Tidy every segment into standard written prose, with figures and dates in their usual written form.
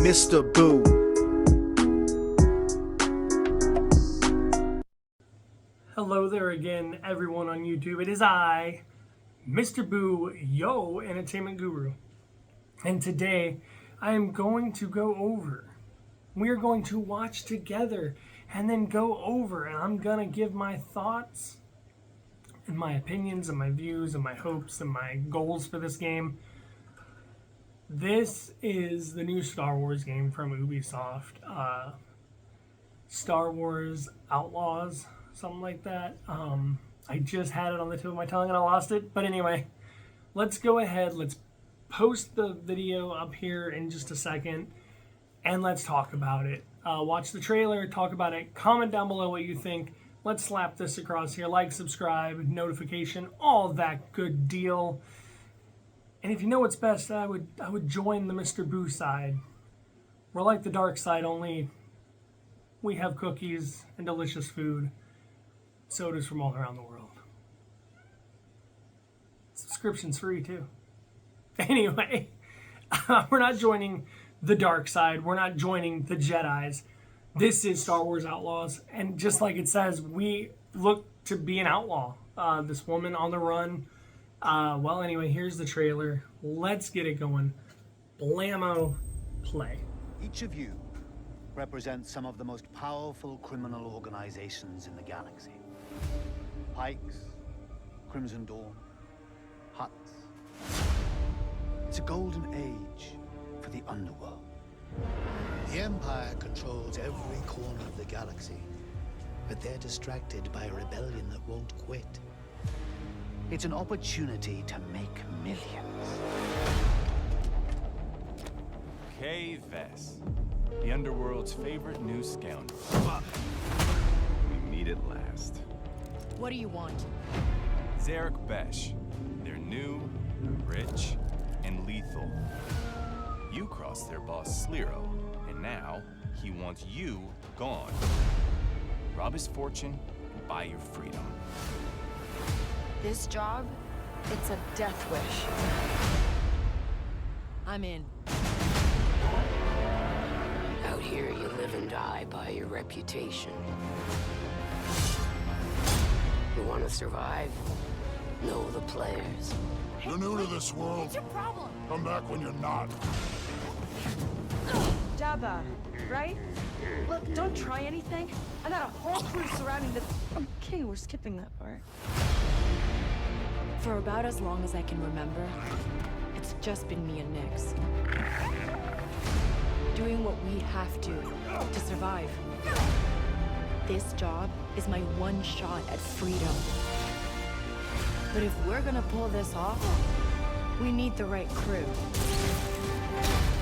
Mr. Boo. Hello there again, everyone on YouTube. It is I, Mr. Boo, Yo Entertainment Guru. And today, I am going to go over. We are going to watch together and then go over. And I'm going to give my thoughts and my opinions and my views and my hopes and my goals for this game. This is the new Star Wars game from Ubisoft. Star Wars Outlaws, something like that. I just had it on the tip of my tongue and I lost it. But anyway, let's go ahead. Let's post the video up here in just a second and let's talk about it. Watch the trailer, talk about it, comment down below what you think. Let's slap this across here. Like, subscribe, notification, all that good deal. And if you know what's best, I would join the Mr. Boo side. We're like the dark side, only we have cookies and delicious food. Sodas from all around the world. Subscription's free too. Anyway, we're not joining the dark side. We're not joining the Jedis. This is Star Wars Outlaws. And just like it says, we look to be an outlaw. This woman on the run. Well, anyway, here's the trailer. Let's get it going. Blammo, play. Each of you represents some of the most powerful criminal organizations in the galaxy. Pikes, Crimson Dawn, Hutts. It's a golden age for the underworld. The Empire controls every corner of the galaxy, but they're distracted by a rebellion that won't quit. It's an opportunity to make millions. Kay Vess, the underworld's favorite new scoundrel. We meet at last. What do you want? Zarek Besh. They're new, rich, and lethal. You crossed their boss Sliro, and now he wants you gone. Rob his fortune and buy your freedom. This job, it's a death wish. I'm in. Out here, you live and die by your reputation. You want to survive? Know the players. You're new to this world. What's your problem? Come back when you're not. Jabba, right? Look, don't try anything. I got a whole crew surrounding this. Okay, we're skipping that part. For about as long as I can remember, it's just been me and Nix. Doing what we have to survive. This job is my one shot at freedom. But if we're gonna pull this off, we need the right crew.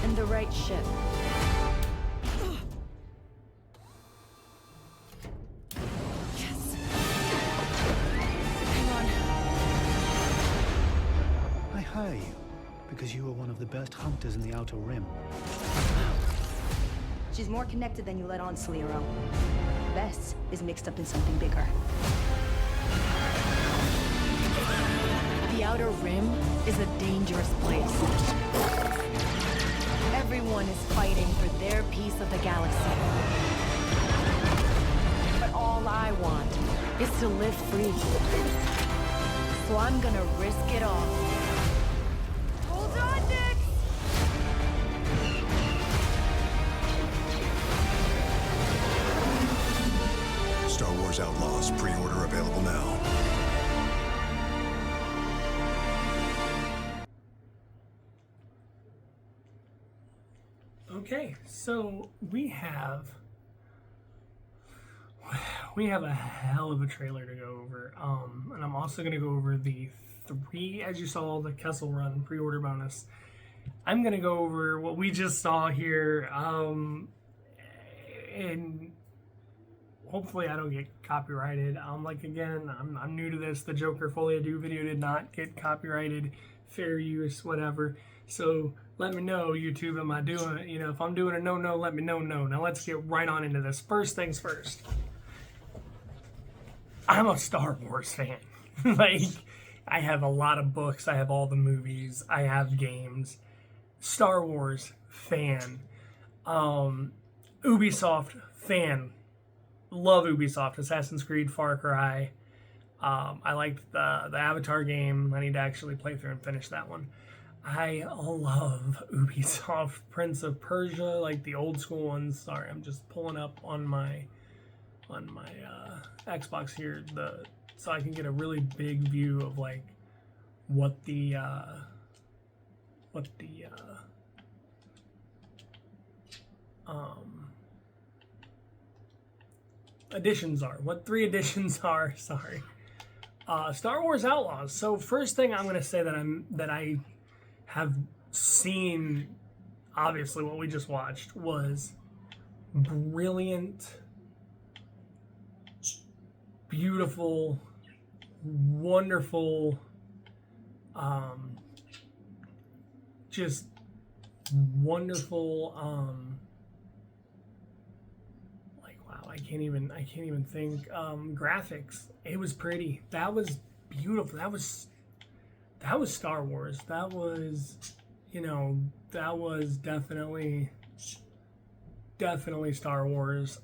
And the right ship. Yes! Hang on. I hire you because you are one of the best hunters in the Outer Rim. She's more connected than you let on, Sliro. Bess is mixed up in something bigger. The Outer Rim is a dangerous place. Everyone is fighting for their piece of the galaxy. But all I want is to live free. So I'm gonna risk it all. Hold on, Nick! Star Wars Outlaws, pre-order available now. Okay, so we have a hell of a trailer to go over, and I'm also going to go over the 3, as you saw, the Kessel Run pre-order bonus. I'm going to go over what we just saw here, and hopefully I don't get copyrighted. Like, again, I'm new to this. The Joker Folie à Deux video did not get copyrighted, fair use, whatever. So let me know, YouTube, am I doing, if I'm doing a no-no, let me know. Now let's get right on into this. First things first. I'm a Star Wars fan. Like, I have a lot of books. I have all the movies. I have games. Star Wars fan. Ubisoft fan. Love Ubisoft. Assassin's Creed, Far Cry. I liked the Avatar game. I need to actually play through and finish that one. I love Ubisoft. Prince of Persia, like the old school ones. Sorry, I'm just pulling up on my Xbox here, so I can get a really big view of like what the editions are. What 3 editions are? Sorry. Star Wars Outlaws. So first thing I'm gonna say that I have seen, obviously what we just watched was brilliant, beautiful, wonderful, just wonderful, like wow, I can't even think, graphics. It was pretty. That was beautiful. That was Star Wars. That was, that was definitely Star Wars.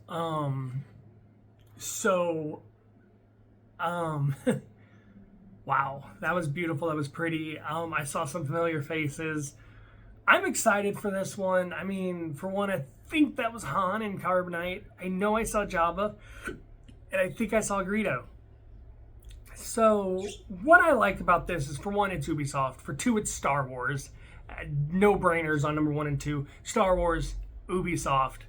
Wow, that was beautiful. That was pretty. I saw some familiar faces. I'm excited for this one. I mean, for one, I think that was Han in Carbonite. I know I saw Jabba, and I think I saw Greedo. So, what I like about this is, for one, it's Ubisoft. For two, it's Star Wars. No-brainers on number 1 and 2. Star Wars, Ubisoft.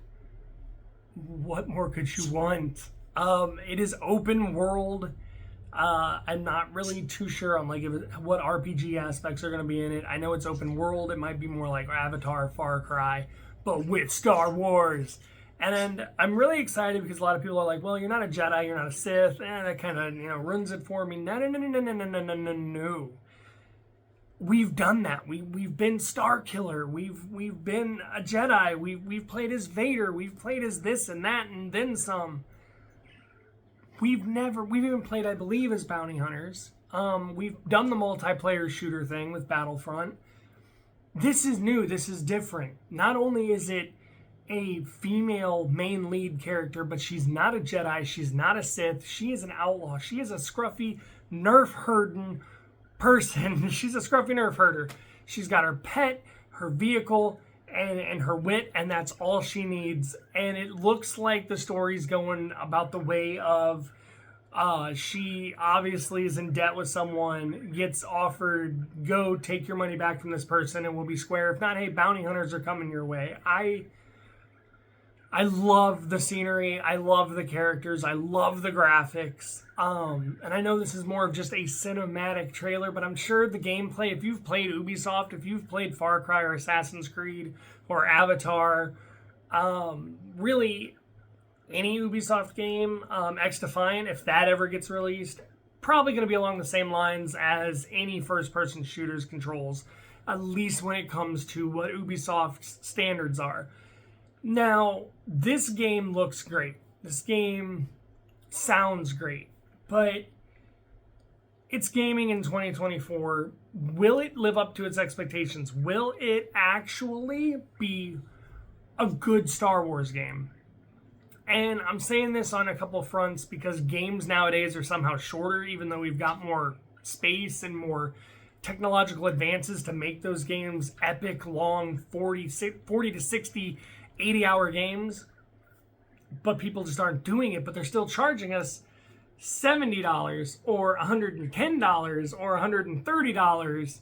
What more could you want? It is open world. I'm not really too sure on what RPG aspects are going to be in it. I know it's open world. It might be more like Avatar, Far Cry, but with Star Wars. And I'm really excited because a lot of people are like, well, you're not a Jedi, you're not a Sith. That kind of, ruins it for me. No. We've done that. We've been Star Killer. We've been a Jedi. We've played as Vader. We've played as this and that and then some. We've even played, I believe, as bounty hunters. We've done the multiplayer shooter thing with Battlefront. This is new. This is different. Not only is it a female main lead character, but she's not a Jedi. She's not a Sith. She is an outlaw. She is a scruffy, nerf-herding person. She's a scruffy nerf herder. She's got her pet, her vehicle, and her wit, and that's all she needs. And it looks like the story's going about the way of she obviously is in debt with someone, gets offered, go take your money back from this person and we'll be square. If not, hey, bounty hunters are coming your way. I love the scenery. I love the characters. I love the graphics. And I know this is more of just a cinematic trailer, but I'm sure the gameplay, if you've played Ubisoft, if you've played Far Cry or Assassin's Creed or Avatar, really any Ubisoft game, X Defiant, if that ever gets released, probably going to be along the same lines as any first-person shooters controls, at least when it comes to what Ubisoft's standards are. Now, this game looks great. This game sounds great. But it's gaming in 2024. Will it live up to its expectations? Will it actually be a good Star Wars game? And I'm saying this on a couple fronts because games nowadays are somehow shorter, even though we've got more space and more technological advances to make those games epic, long, 40 to 60, 80-hour games. But people just aren't doing it, but they're still charging us $70 or $110 or $130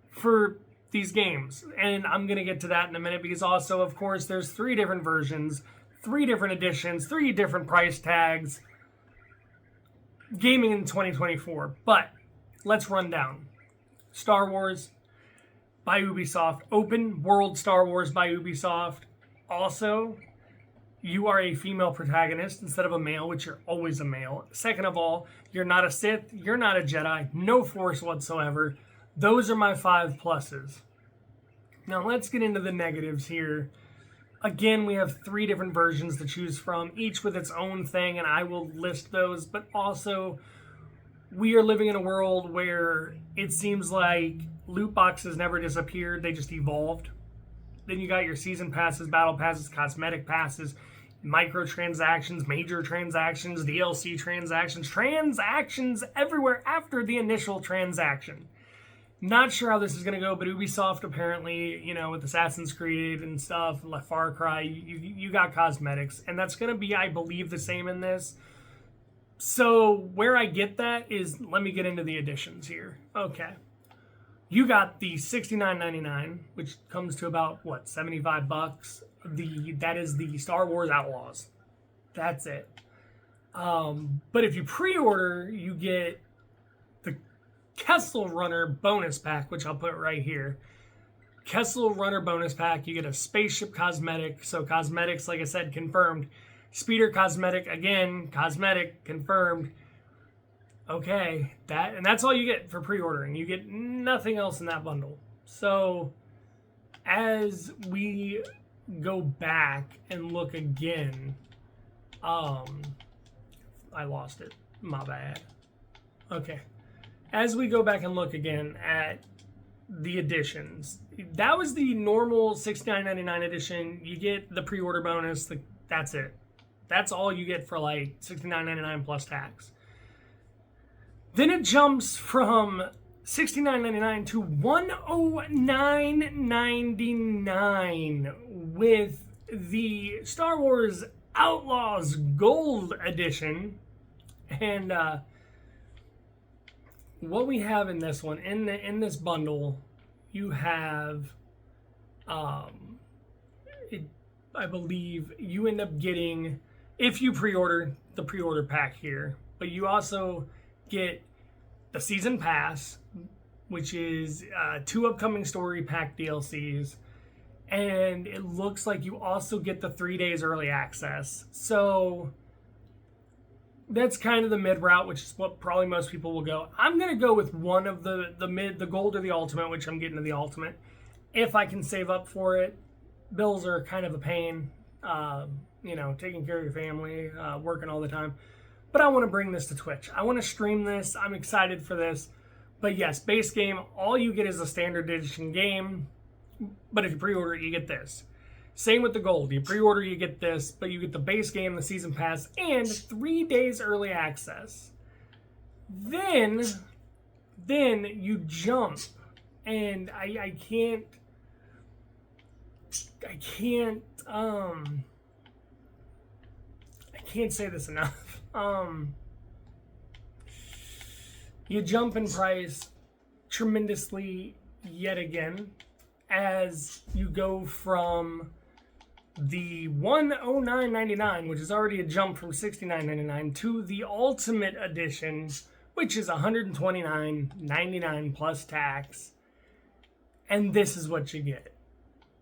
for these games. And I'm going to get to that in a minute because also, of course, there's 3 different versions, 3 different editions, 3 different price tags. Gaming in 2024. But let's run down. Star Wars by Ubisoft. Open world Star Wars by Ubisoft. Also, you are a female protagonist instead of a male, which you're always a male. Second of all, you're not a Sith, you're not a Jedi, no Force whatsoever. Those are my 5 pluses. Now let's get into the negatives here. Again, we have 3 different versions to choose from, each with its own thing, and I will list those. But also, we are living in a world where it seems like loot boxes never disappeared, they just evolved. then you got your season passes, battle passes, cosmetic passes, microtransactions, major transactions, DLC transactions everywhere after the initial transaction. Not sure how this is going to go, but Ubisoft apparently, you know, with Assassin's Creed and stuff, like Far Cry, you got cosmetics. And that's going to be, I believe, the same in this. So where I get that is, let me get into the additions here. Okay. You got the $69.99, which comes to about, what, $75? That is the Star Wars Outlaws. That's it. But if you pre-order, you get the Kessel Runner bonus pack, which I'll put right here. Kessel Runner bonus pack. You get a spaceship cosmetic. So cosmetics, like I said, confirmed. Speeder cosmetic, again, cosmetic, confirmed. Okay, that's all you get for pre-ordering. You get nothing else in that bundle. So as we go back and look again, I lost it. My bad. Okay. As we go back and look again at the editions, that was the normal $69.99 edition. You get the pre-order bonus. That's it. That's all you get for like $69.99 plus tax. Then it jumps from $69.99 to $109.99 with the Star Wars Outlaws Gold Edition. And what we have in this one, in this bundle, you have, I believe you end up getting, if you pre-order, the pre-order pack here, but you also get the season pass, which is 2 upcoming story pack DLCs, and it looks like you also get the 3 days early access. So that's kind of the mid route, which is what probably most people will go. I'm gonna go with one of the mid, the gold or the ultimate, which I'm getting to the ultimate if I can save up for it. Bills are kind of a pain, you know, taking care of your family, working all the time. But I want to bring this to Twitch. I want to stream this. I'm excited for this. But yes, base game, all you get is a standard edition game. But if you pre-order it, you get this. Same with the gold. You pre-order, you get this. But you get the base game, the season pass, and 3 days early access. Then you jump. And I can't say this enough. You jump in price tremendously yet again as you go from the $109.99, which is already a jump from $69.99, to the Ultimate Edition, which is $129.99 plus tax. And this is what you get.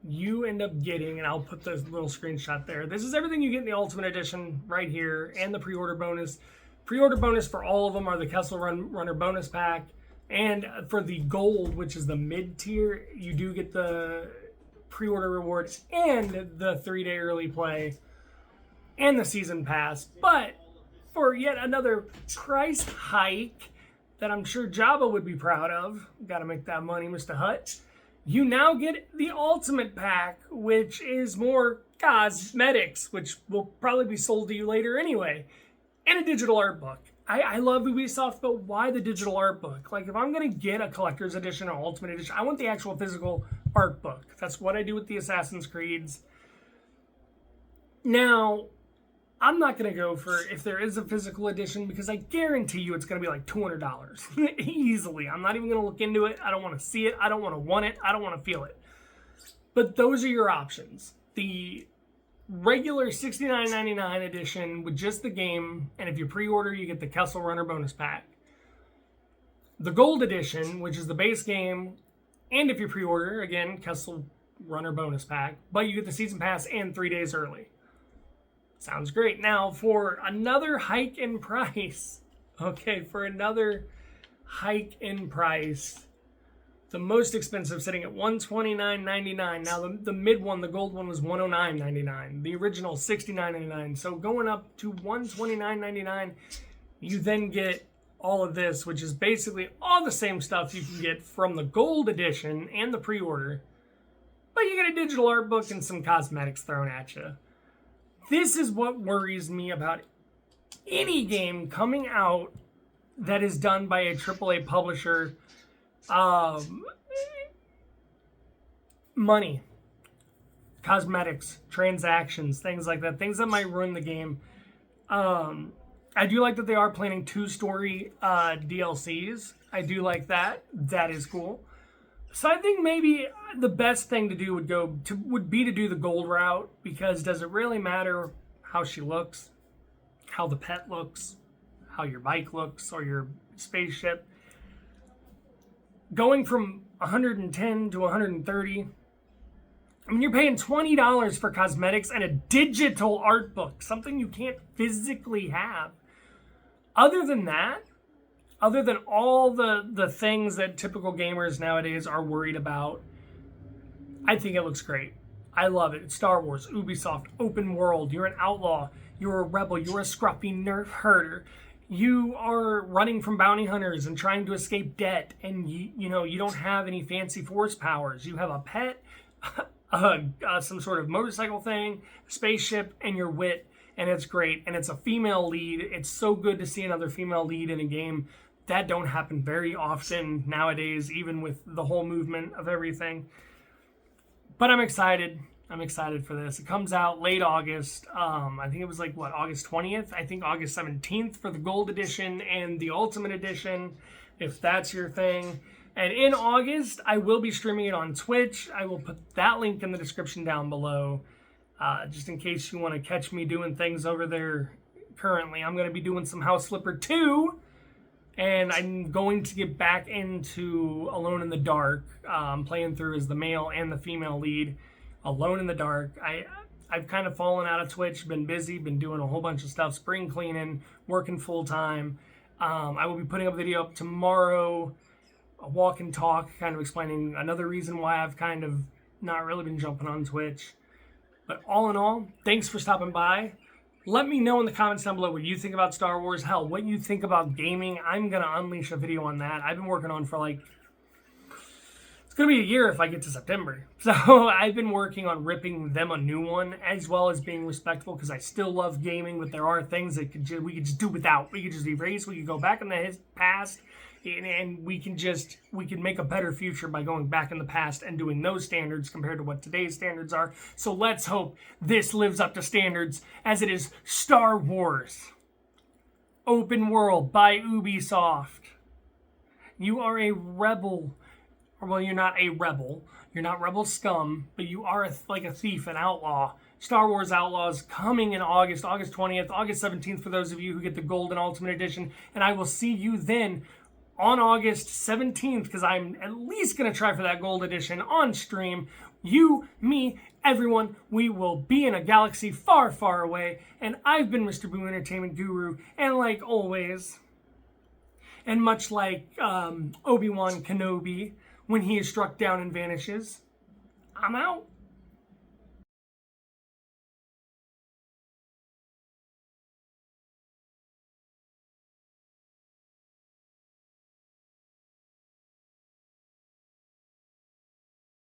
You end up getting, and I'll put the little screenshot there. This is everything you get in the Ultimate Edition right here, and the pre-order bonus. Pre-order bonus for all of them are the Kessel Runner bonus pack, and for the gold, which is the mid-tier, you do get the pre-order reward and the 3-day early play and the season pass. But for yet another price hike that I'm sure Jabba would be proud of, got to make that money, Mr. Hutt. You now get the Ultimate Pack, which is more cosmetics, which will probably be sold to you later anyway, and a digital art book. I love Ubisoft, but why the digital art book? Like, if I'm going to get a collector's edition or ultimate edition, I want the actual physical art book. That's what I do with the Assassin's Creeds. Now, I'm not going to go for if there is a physical edition, because I guarantee you it's going to be like $200 easily. I'm not even going to look into it. I don't want to see it. I don't want to want it. I don't want to feel it. But those are your options. The regular $69.99 edition with just the game, and if you pre-order, you get the Kessel Runner bonus pack. The gold edition, which is the base game, and if you pre-order, again, Kessel Runner bonus pack, but you get the season pass and 3 days early. Sounds great. Now, for another hike in price, the most expensive sitting at $129.99. Now, the mid one, the gold one, was $109.99. The original, $69.99. So going up to $129.99, you then get all of this, which is basically all the same stuff you can get from the gold edition and the pre-order, but you get a digital art book and some cosmetics thrown at you. This is what worries me about any game coming out that is done by a AAA publisher. Money, cosmetics, transactions, things like that, things that might ruin the game. I do like that they are planning 2-story DLCs. I do like that. That is cool. So I think maybe the best thing to do would be to do the gold route, because does it really matter how she looks, how the pet looks, how your bike looks, or your spaceship? Going from 110 to 130, I mean, you're paying $20 for cosmetics and a digital art book, something you can't physically have. Other than that, other than all the things that typical gamers nowadays are worried about, I think it looks great. I love it. It's Star Wars, Ubisoft, open world. You're an outlaw. You're a rebel. You're a scruffy nerf herder. You are running from bounty hunters and trying to escape debt. And you don't have any fancy force powers. You have a pet, some sort of motorcycle thing, spaceship, and your wit. And it's great. And it's a female lead. It's so good to see another female lead in a game. That don't happen very often nowadays, even with the whole movement of everything. But I'm excited. I'm excited for this. It comes out late August. I think it was like, August 20th? I think August 17th for the Gold Edition and the Ultimate Edition, if that's your thing. And in August, I will be streaming it on Twitch. I will put that link in the description down below, just in case you want to catch me doing things over there currently. I'm going to be doing some House Flipper 2. And I'm going to get back into Alone in the Dark, playing through as the male and the female lead. Alone in the Dark. I've kind of fallen out of Twitch, been busy, been doing a whole bunch of stuff, spring cleaning, working full time. I will be putting up a video up tomorrow, a walk and talk, kind of explaining another reason why I've kind of not really been jumping on Twitch. But all in all, thanks for stopping by. Let me know in the comments down below what you think about Star Wars. Hell, what you think about gaming. I'm going to unleash a video on that. I've been working on for it's going to be a year if I get to September. So I've been working on ripping them a new one, as well as being respectful, because I still love gaming, but there are things that we could just do without. We could just erase. We could go back in the past, and we can make a better future by going back in the past and doing those standards compared to what today's standards are. So let's hope this lives up to standards, as it is Star Wars open world by Ubisoft. You are a rebel. Well, you're not a rebel. You're not rebel scum, but you are like a thief, an outlaw. Star Wars Outlaws coming in August 20th, August 17th for those of you who get the Gold and Ultimate Edition. And I will see you then on August 17th, because I'm at least going to try for that Gold Edition on stream. You, me, everyone, we will be in a galaxy far, far away. And I've been Mr. Boo Entertainment Guru. And like always, and much like Obi-Wan Kenobi, when he is struck down and vanishes, I'm out.